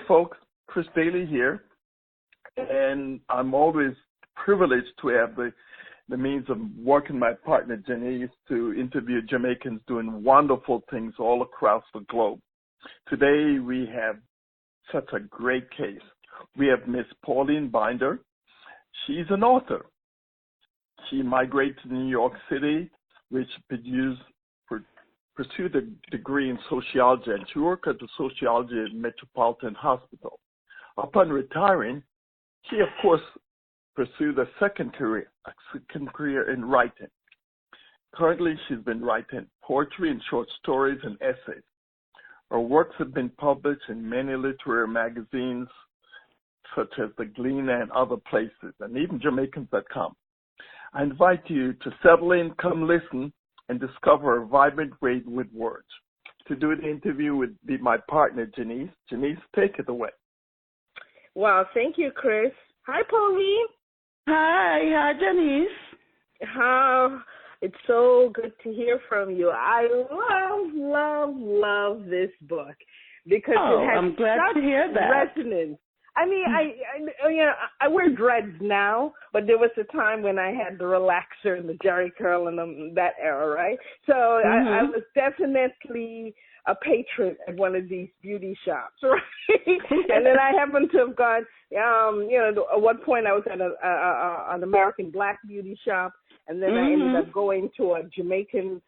folks, Chris Daley here, and I'm always privileged to have the means of working with my partner Janice to interview Jamaicans doing wonderful things all across the globe. Today we have such a great case. We have Miss Pauline Binder. She's an author. She migrated to New York City, which pursued a degree in sociology, and she worked at the sociology at Metropolitan Hospital. Upon retiring, she, of course, pursued a second career in writing. Currently, she's been writing poetry and short stories and essays. Her works have been published in many literary magazines, such as The Gleaner and other places, and even Jamaicans.com. I invite you to settle in, come listen, and discover a vibrant way with words. To do the interview would be my partner, Janice. Janice, take it away. Wow, thank you, Chris. Hi, Pauline. Hi, Janice. How it's so good to hear from you. I love this book because it has I'm glad such to hear that. resonance. I mean, I wear dreads now, but there was a time when I had the relaxer and the jerry curl and that era, right? So I was definitely a patron at one of these beauty shops, right? And then I happened to have gone, at one point I was at an American Black beauty shop, and then I ended up going to a Jamaican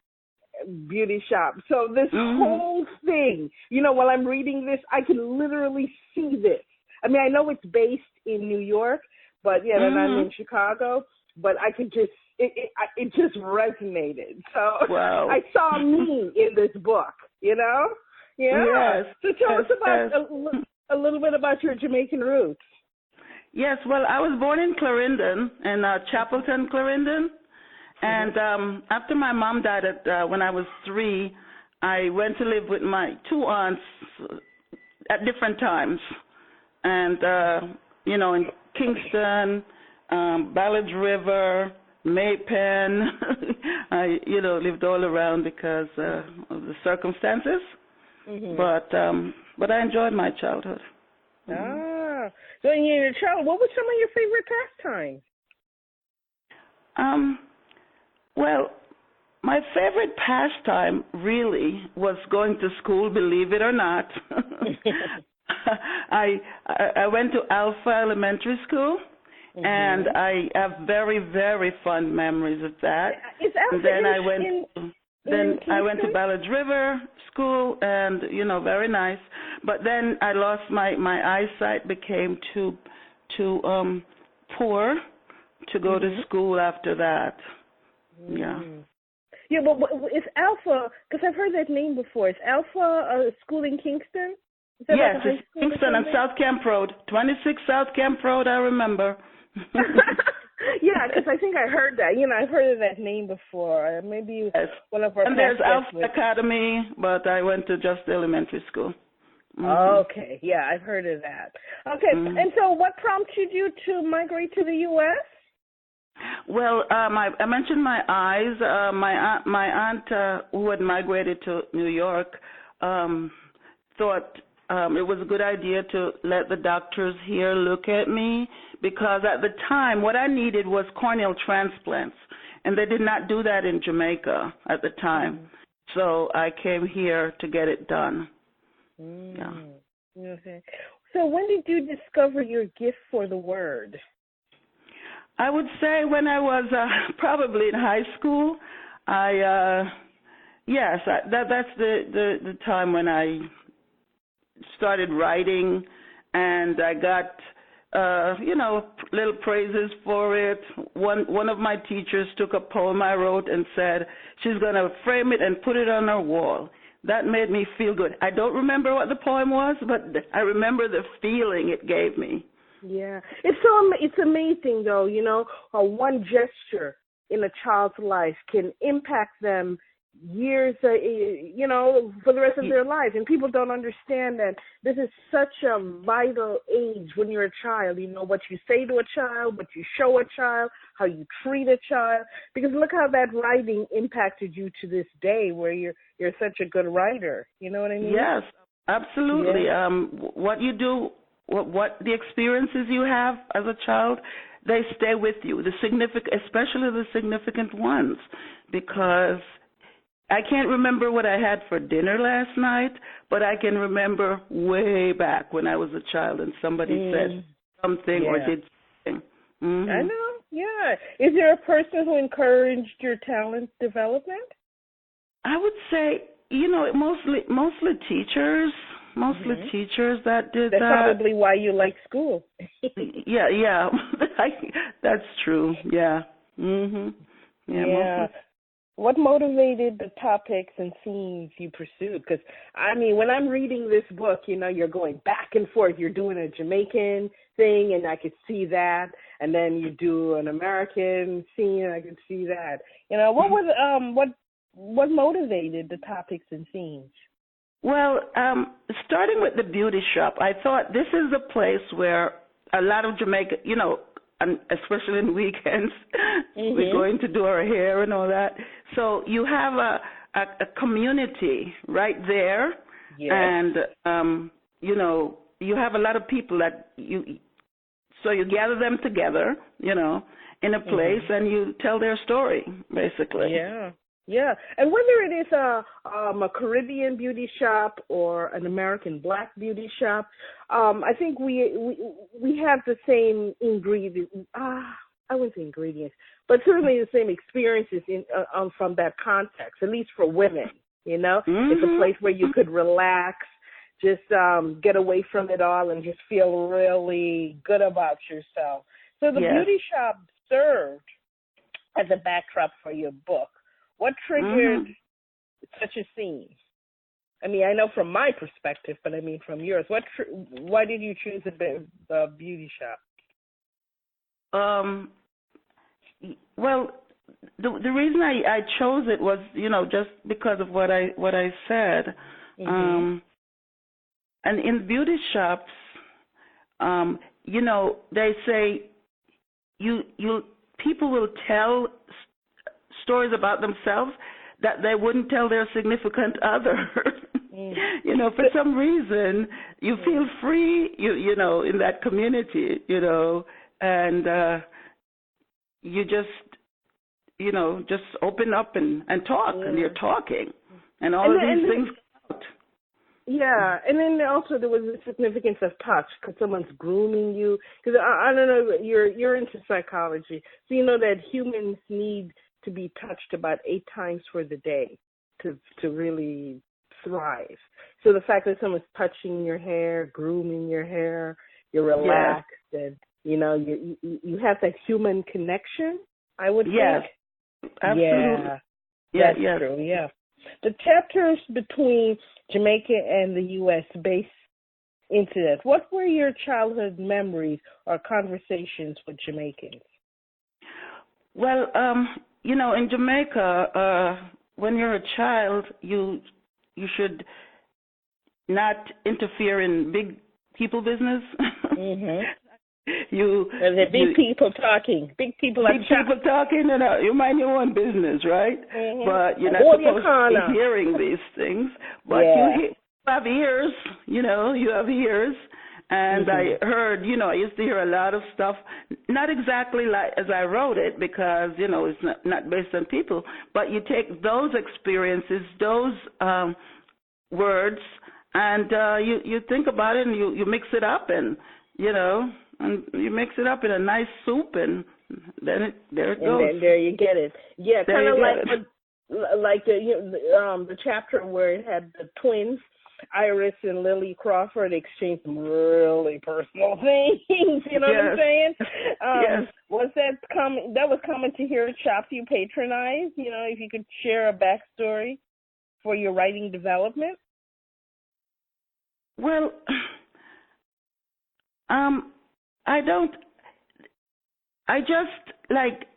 beauty shop. So this whole thing, while I'm reading this, I can literally see this. I mean, I know it's based in New York, but then I'm in Chicago, but I could just, it just resonated. So wow. I saw me in this book, Yeah. Yes. So tell us about a little bit about your Jamaican roots. Yes, well, I was born in Clarendon, in Chapelton, Clarendon. And after my mom died when I was 3, I went to live with my 2 aunts at different times. And, in Kingston, Ballards River, Maypen, I, lived all around because of the circumstances. But I enjoyed my childhood. So in your childhood, what were some of your favorite pastimes? Well, my favorite pastime really was going to school, believe it or not. I went to Alpha Elementary School, and I have very, very fond memories of that. Is Alpha I went to Ballards River School, and very nice. But then I lost my eyesight, became too poor to go to school after that. Yeah. Yeah, but is Alpha? Because I've heard that name before. Is Alpha a school in Kingston? Yes, it's Kingston and South Camp Road, 26 South Camp Road, I remember. Yeah, because I think I heard that. I've heard of that name before. Maybe one of our And there's Alpha Academy, but I went to just elementary school. Okay, yeah, I've heard of that. Okay, and so what prompted you to migrate to the U.S.? Well, I mentioned my eyes. My aunt who had migrated to New York thought it was a good idea to let the doctors here look at me, because at the time what I needed was corneal transplants, and they did not do that in Jamaica at the time. So I came here to get it done. Yeah. Okay. So when did you discover your gift for the word? I would say when I was probably in high school. That's the time when I started writing, and I got little praises for it. One of my teachers took a poem I wrote and said she's going to frame it and put it on her wall. That made me feel good. I don't remember what the poem was, but I remember the feeling it gave me. Yeah, it's amazing though, how one gesture in a child's life can impact them years, for the rest of their lives. And people don't understand that this is such a vital age when you're a child. What you say to a child, what you show a child, how you treat a child. Because look how that writing impacted you to this day, where you're such a good writer. You know what I mean? Yes, Absolutely. Yeah. What you do, what the experiences you have as a child, they stay with you. Especially the significant ones, because I can't remember what I had for dinner last night, but I can remember way back when I was a child and somebody said something or did something. Mm-hmm. I know. Yeah. Is there a person who encouraged your talent development? I would say, mostly teachers. Mostly teachers that did that. That's probably why you like school. Yeah. That's true. Yeah. Mhm. Yeah. Mostly. What motivated the topics and themes you pursued? Because, I mean, when I'm reading this book, you're going back and forth. You're doing a Jamaican thing, and I could see that. And then you do an American scene, and I could see that. What motivated the topics and themes? Well, starting with the beauty shop, I thought this is a place where a lot of Jamaica, especially in weekends, we're going to do our hair and all that. So you have a community right there, and you have a lot of people that so you gather them together, in a place, and you tell their story, basically. Yeah, and whether it is a Caribbean beauty shop or an American Black beauty shop, I think we have the same ingredients. I wouldn't say ingredients, but certainly the same experiences from that context. At least for women, it's a place where you could relax, just get away from it all, and just feel really good about yourself. So the beauty shop served as a backdrop for your book. What triggered such a scene? I mean, I know from my perspective, but I mean from yours. Why did you choose the beauty shop? Well, the reason I chose it was, just because of what I said. And in beauty shops, they say people will tell stories about themselves that they wouldn't tell their significant other. For some reason, you feel free, in that community, and you just open up and talk, and you're talking, and all of these things come out. Yeah, and then also there was the significance of touch, because someone's grooming you. Because I don't know, you're into psychology, so you know that humans need to be touched about 8 times for the day to really thrive. So the fact that someone's touching your hair, grooming your hair, you're relaxed, and you have that human connection, I would think. Absolutely. Yeah, that's true. Yeah. The chapters between Jamaica and the U.S. based into this. What were your childhood memories or conversations with Jamaicans? Well, in Jamaica, when you're a child, you should not interfere in big people business. The big people talking. Big people talking, and you mind your own business, right? But you're not supposed to be hearing these things. But you have ears, you have ears. And I heard, I used to hear a lot of stuff, not exactly like as I wrote it, because, it's not based on people, but you take those experiences, those words, and you think about it, and you mix it up, and, and you mix it up in a nice soup, and then there it goes. And then there you get it. Yeah, kind of like the chapter where it had the twins, Iris and Lily Crawford, exchanged some really personal things. You know what I'm saying? Was that coming to hear a shop you patronize? If you could share a backstory for your writing development. Well, I don't. I just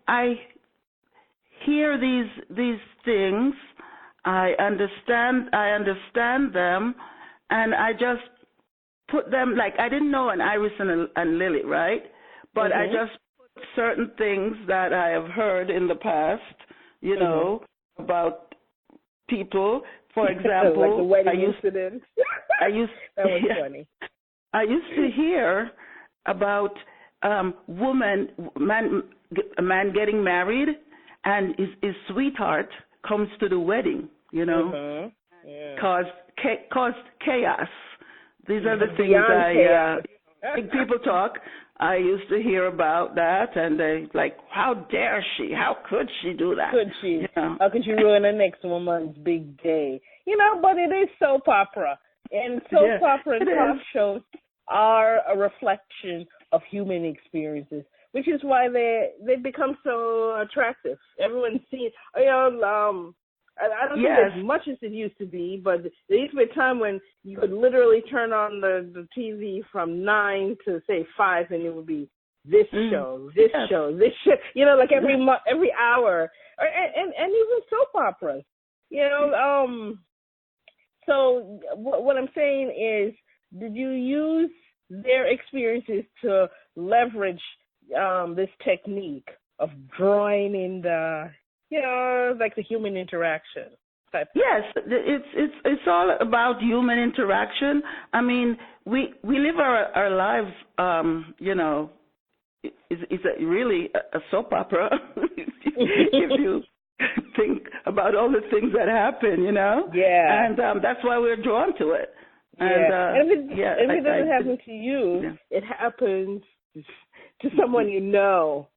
I hear these things. I understand them, and I just put them, I didn't know an Iris and Lily, right? But I just put certain things that I have heard in the past, about people. For example, like the wedding incident. I used that was funny. I used to hear about a man getting married, and his sweetheart comes to the wedding, caused chaos. These are the things people talk. I used to hear about that, and they like, how dare she? How could she do that? Could she? How could you ruin the next woman's big day? But it is soap opera, and soap opera and talk shows are a reflection of human experiences, which is why they become so attractive. Everyone sees, I don't think as much as it used to be, but there used to be a time when you could literally turn on the TV from 9 to say 5, and it would be this show, this show, this show. Like every hour, and even soap operas. So what I'm saying is, did you use their experiences to leverage this technique of drawing in the, like the human interaction type? Yes, it's all about human interaction. I mean, we live our lives, it's really a soap opera if you think about all the things that happen, Yeah. And that's why we're drawn to it. Yeah. And if it doesn't happen to you, it happens to someone you know.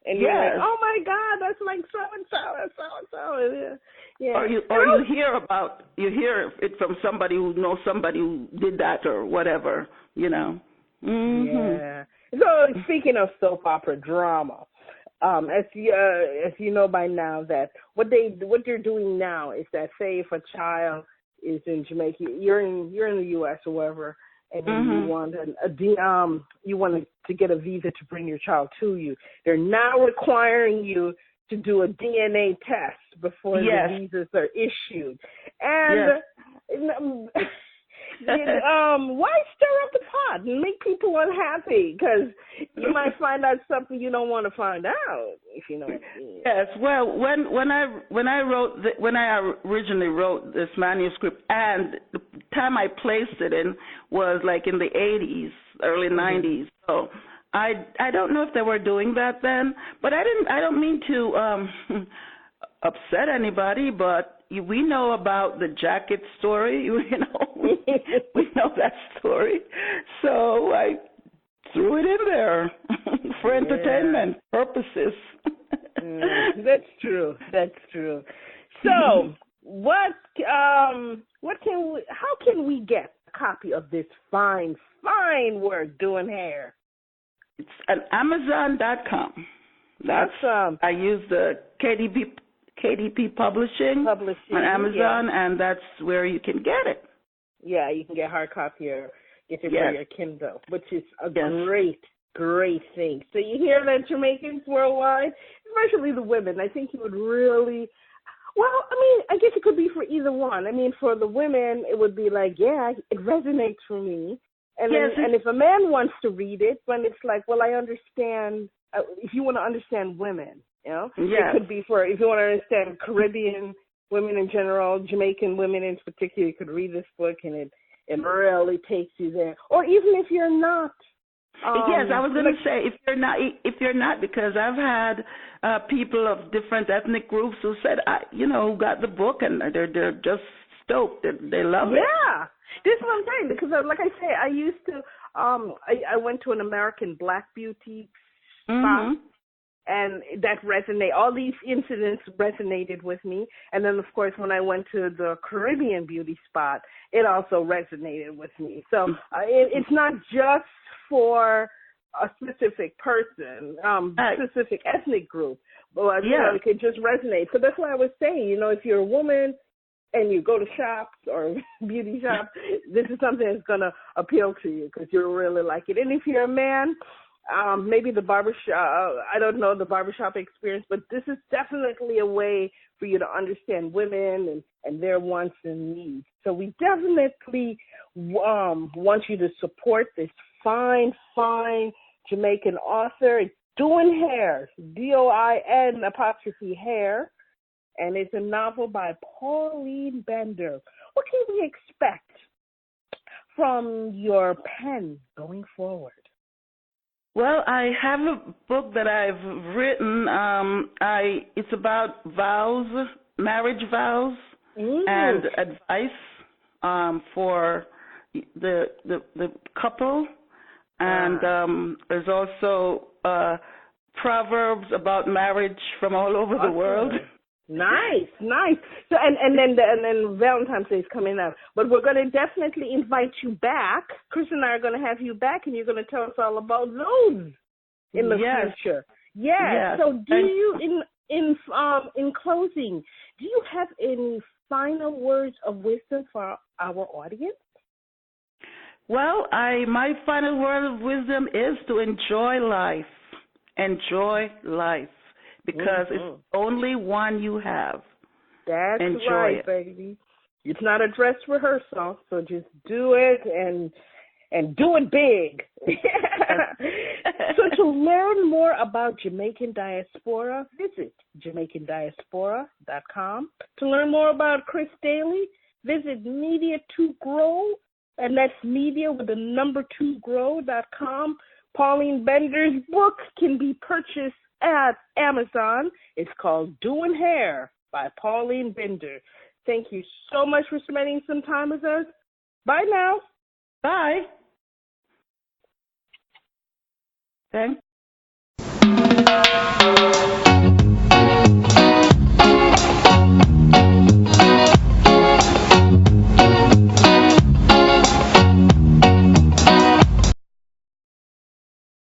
And you're like, oh my God, that's like so and so. Yeah. Or you hear it from somebody who knows somebody who did that or whatever, Mm-hmm. Yeah. So speaking of soap opera drama, as you know by now, that what they're doing now is that, say if a child is in Jamaica, you're in the U.S. or wherever, and you want you want to get a visa to bring your child to you, they're now requiring you to do a DNA test before the visas are issued. And why stir up the pot and make people unhappy? Because you might find out something you don't want to find out, if you know what I mean. Yes. Well, when I originally wrote this manuscript, and the time I placed it in was like in the 80s, early 90s. So I don't know if they were doing that then, but I don't mean to upset anybody, but we know about the jacket story, we know that story. So I threw it in there for entertainment purposes. That's true. So, how can we get a copy of this fine work, Doing Hair? It's at Amazon.com. That's I use the KDP Publishing on Amazon, and that's where you can get it. Yeah, you can get hard copy or get it for your Kindle, which is a great thing. So you hear that, Jamaicans worldwide, especially the women, I think you would really, well, I mean, I guess it could be for either one. I mean, for the women, it would be like, it resonates for me. And and if a man wants to read it, when it's like, well, I understand, if you want to understand women, it could be for, if you want to understand Caribbean women in general, Jamaican women in particular, you could read this book and it really takes you there. Or even if you're not. Yes, I was going to say, if you're not, because I've had people of different ethnic groups who said, who got the book and they're just stoked. They love it. Yeah, this is what I'm saying, because like I say, I used to, I went to an American Black beauty spot. And that resonated. All these incidents resonated with me. And then, of course, when I went to the Caribbean beauty spot, it also resonated with me. So it's not just for a specific person, specific ethnic group, but it could just resonate. So that's why I was saying, if you're a woman and you go to shops or beauty shops, this is something that's going to appeal to you because you'll really like it. And if you're a man, maybe the barbershop, I don't know the barbershop experience, but this is definitely a way for you to understand women and their wants and needs. So we definitely want you to support this fine Jamaican author, Doing Hair, DOIN apostrophe hair, and it's a novel by Pauline Binder. What can we expect from your pen going forward? Well, I have a book that I've written. It's about vows, marriage vows, and advice for the couple. And there's also proverbs about marriage from all over the world. Nice. So and then Valentine's Day is coming up, but we're going to definitely invite you back. Chris and I are going to have you back, and you're going to tell us all about those in the future. Yes. So, do you in closing, do you have any final words of wisdom for our audience? Well, my final word of wisdom is to enjoy life. Enjoy life. Because it's only one you have. That's Enjoy right, it. baby. It's not a dress rehearsal, so just do it and do it big. So to learn more about Jamaican Diaspora, visit JamaicanDiaspora.com. To learn more about Chris Daley, visit Media to Grow, and that's media with the number 2grow.com. Pauline Binder's book can be purchased at Amazon. It's called Doing Hair by Pauline Binder. Thank you so much for spending some time with us. Bye now. Bye. Thanks.